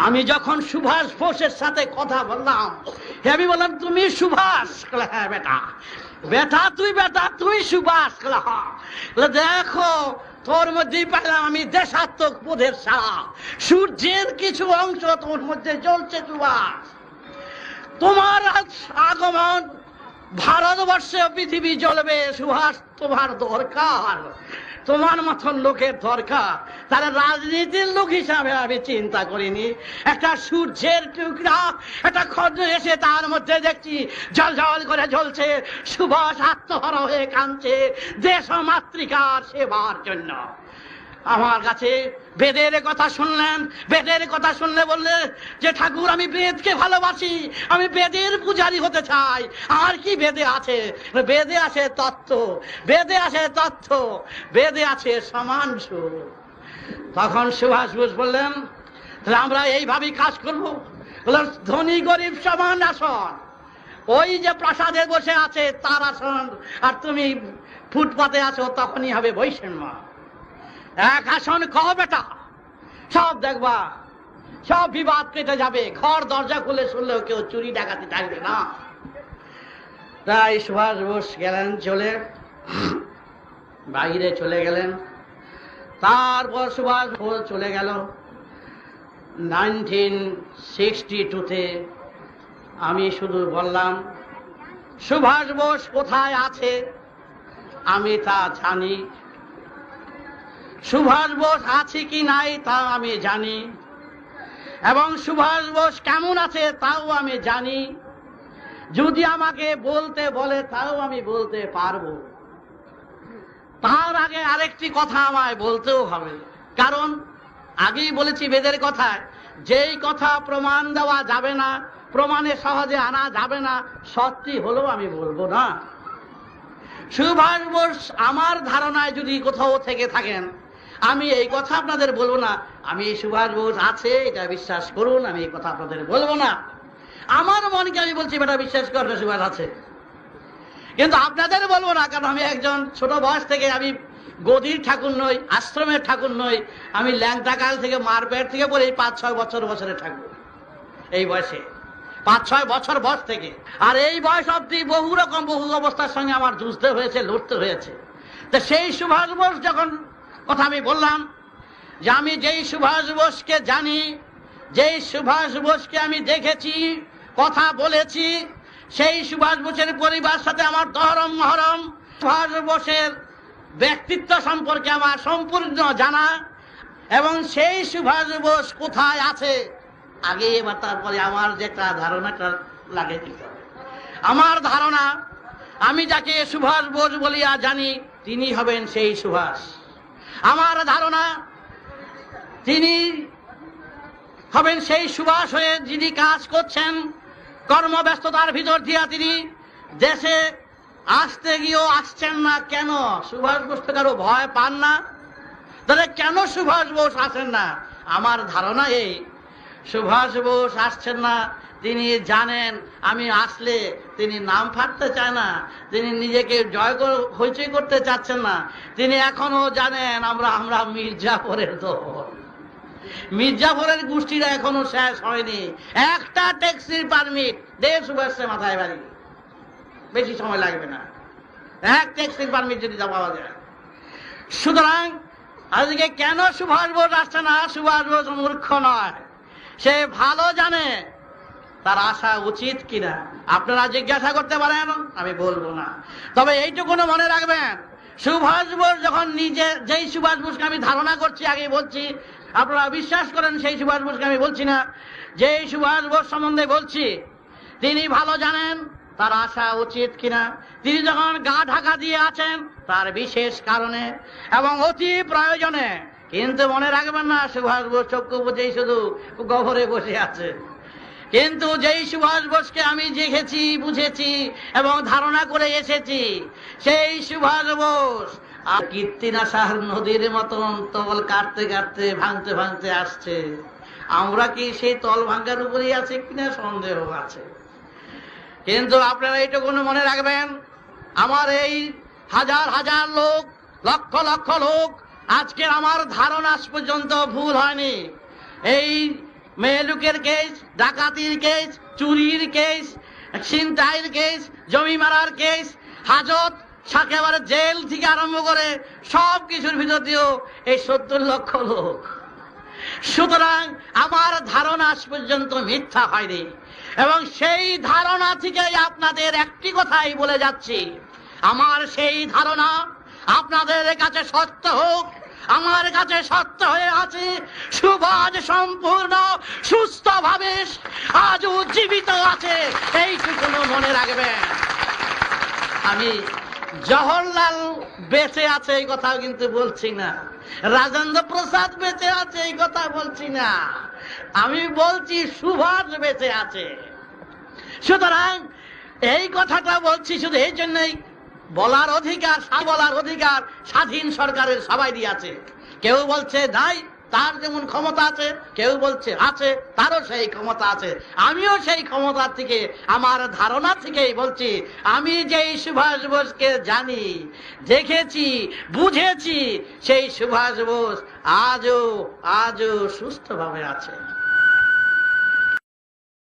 আমি যখন সুভাষ বোসের সাথে কথা বললাম, আমি বললাম তুমি সুভাষ? হ্যাঁ বেটা। বেটা তুই সুভাষ? হ্যাঁ। দেখো তোর মধ্যেই পেলাম আমি দেশাত্মক বোধের সারা, সূর্যের কিছু অংশ তোর মধ্যে জ্বলছে সুভাষ। তোমার আগমন ভারতবর্ষে পৃথিবী জ্বলবে সুভাষ, তোমার দরকার, তোমার মতন লোকের দরকার। তাহলে রাজনীতির লোক হিসাবে আমি চিন্তা করিনি, একটা সূর্যের টুকরা একটা খন্ড এসে তার মধ্যে দেখছি জল জল করে জ্বলছে, সুভাষ আত্মহরা হয়ে কাঁদছে দেশ ও মাতৃকার সেবার জন্য। আমার কাছে বেদের কথা শুনলেন, বেদের কথা শুনলে বললে যে ঠাকুর আমি বেদকে ভালোবাসি, আমি বেদের পূজারী হতে চাই। আর কি বেদে আছে? বেদে আছে তত্ত্ব, বেদে আছে তথ্য, বেদে আছে সমান সুর। তখন সুভাষ বোস বললেন আমরা এইভাবেই কাজ করবো। ধনী গরিব সমান আসন, ওই যে প্রাসাদে বসে আছে তার আসন, আর তুমি ফুটপাতে আছো তখনই হবে বৈষম্য। এক আসন কহ বেটা, সব দেখবা সব বিবাদ কেটে যাবে, ঘর দরজা খুলে শুনলেও কেউ চুরি ডাকাতি থাকবে না। তাই সুভাষ বোস গেলেন চলে, বাইরে চলে গেলেন। তারপর সুভাষ বোস চলে গেল 1962-তে। আমি শুধু বললাম সুভাষ বোস কোথায় আছে আমি তা জানি, সুভাষ বোস আছে কি নাই তা আমি জানি, এবং সুভাষ বোস কেমন আছে তাও আমি জানি। যদি আমাকে বলতে বলে তাও আমি বলতে পারবো। তার আগে আরেকটি কথা আমায় বলতেও হবে, কারণ আগেই বলেছি বেদের কথায় যেই কথা প্রমাণ দেওয়া যাবে না, প্রমাণে সহজে আনা যাবে না, সত্যি হলেও আমি বলবো না। সুভাষ বোস আমার ধারণায় যদি কোথাও থেকে থাকেন, আমি এই কথা আপনাদের বলবো না। আমি সুভাষ বোস আছে এটা বিশ্বাস করুন, আমি এই কথা আপনাদের বলবো না। আমার মনকে আমি বলছি বেটা বিশ্বাস করবে সুভাষ আছে, কিন্তু আপনাদের বলবো না, কারণ আমি একজন ছোট বয়স থেকে আমি গদির ঠাকুর নই, আশ্রমের ঠাকুর নই, আমি ল্যাংটা কাল থেকে মারপেট থেকে পরে 5-6 বছরের ঠাকুর। এই বয়সে 5-6 বছর বয়স থেকে, আর এই বয়স অব্দি বহু রকম বহু অবস্থার সঙ্গে আমার যুঝতে হয়েছে, লড়তে হয়েছে। তো সেই সুভাষ বোস যখন কথা আমি বললাম যে আমি যেই সুভাষ বোসকে জানি, যেই সুভাষ বোসকে আমি দেখেছি, কথা বলেছি, সেই সুভাষ বোসের পরিবার সাথে আমার দহরম মহরম, সুভাষ বোসের ব্যক্তিত্ব সম্পর্কে আমার সম্পূর্ণ জানা, এবং সেই সুভাষ বোস কোথায় আছে আগে এবার তারপরে আমার যেটা ধারণাটা লাগে দিতে হবে। আমার ধারণা আমি যাকে সুভাষ বোস বলিয়া জানি তিনি হবেন সেই সুভাষ। আমার ধারণা তিনি হবেন সেই সুভাষ হয়ে যিনি কাজ করছেন, কর্মব্যস্ততার ভিতর দিয়া তিনি দেশে আসতে গিয়েও আসছেন না। কেন? সুভাষ বোস তো কারো ভয় পান না, তাহলে কেন সুভাষ বোস আসেন না? আমার ধারণা এই সুভাষ বোস আসছেন না, তিনি জানেন আমি আসলে তিনি নাম ফাটতে চায় না, তিনি নিজেকে হইচই করতে চাচ্ছেন না। তিনি এখনো জানেন আমরা মির্জাফরের দল, মির্জাফরের গোষ্ঠীরা এখনো শেষ হয়নি। একটা ট্যাক্সির পারমিট দেশ সুভাষে মাথায় বাড়ি, বেশি সময় লাগবে না, এক ট্যাক্সির পারমিট যদি পাওয়া যায়। সুতরাং আজকে কেন সুভাষ বোস আসছে না? সুভাষ বোস মূর্খ নয়, সে ভালো জানে তার আসা উচিত কিনা। আপনারা জিজ্ঞাসা করতে পারেন, আমি বলবো না। তবে এইটুকুনো মনে রাখবেন, সুভাষ বোস যখন নিজে, যেই সুভাষ বোসকে আমি ধারণা করছি, আগে বলছি, আপনারা বিশ্বাস করেন সেই সুভাষ বোসকে আমি বলছি না, যেই সুভাষ বোস সম্বন্ধে বলছি তিনি ভালো জানেন তার আসা উচিত কিনা। তিনি যখন গা ঢাকা দিয়ে আছেন তার বিশেষ কারণে এবং অতি প্রয়োজনে। কিন্তু মনে রাখবেন না সুভাষ বোস চক্ষু বুঝেই শুধু গহরে বসে আছে। কিন্তু যেই সুভাষ বোসকে আমি দেখেছি, বুঝেছি এবং ধারণা করে এসেছি, সেই সুভাষ বোস আর কীর্তিনাশার নদীর মতন তল কাটতে কাটতে ভাঙতে ভাঙতে আসছে। আমরা কি সেই তল ভাঙ্গার উপরেই আছে কিনা সন্দেহ আছে। কিন্তু আপনারা এইটুকু মনে রাখবেন, আমার এই হাজার হাজার লোক, লক্ষ লক্ষ লোক, আজকের আমার ধারণা পর্যন্ত ভুল হয়নি। এই মেয়ে লোকের কেস, ডাকাতির কেস, চুরির কেস, ছিনতাইয়ের কেস, জমি মারার কেস, হাজত, একেবারে জেল থেকে আরম্ভ করে সব কিছুর ভিতর দিয়েও এই 70 লক্ষ লোক। সুতরাং আমার ধারণা আজ পর্যন্ত মিথ্যা হয়নি, এবং সেই ধারণা থেকেই আপনাদের একটি কথাই বলে যাচ্ছি, আমার সেই ধারণা আপনাদের কাছে সত্য হোক। আমার কাছে সত্য হয়ে আছে, সুভাষ সম্পূর্ণ সুস্থভাবে আজও জীবিত আছে, এইটুকু মনে রাখবেন। আমি জওহরলাল বেঁচে আছে এই কথাও কিন্তু বলছি না, রাজেন্দ্র প্রসাদ বেঁচে আছে এই কথা বলছি না, আমি বলছি সুভাষ বেঁচে আছে। সুতরাং এই কথাটা বলছি শুধু এই জন্যই, বলার অধিকার স্বাধীন সরকারের সবাই আছে। কেউ বলছে নাই, তার যেমন ক্ষমতা আছে, কেউ বলছে আছে, তারও সেই ক্ষমতা আছে। আমিও সেই ক্ষমতা থেকে, আমার ধারণা থেকেই বলছি, আমি যেই সুভাষ বোসকে জানি, দেখেছি, বুঝেছি, সেই সুভাষ বোস আজও সুস্থভাবে আছে।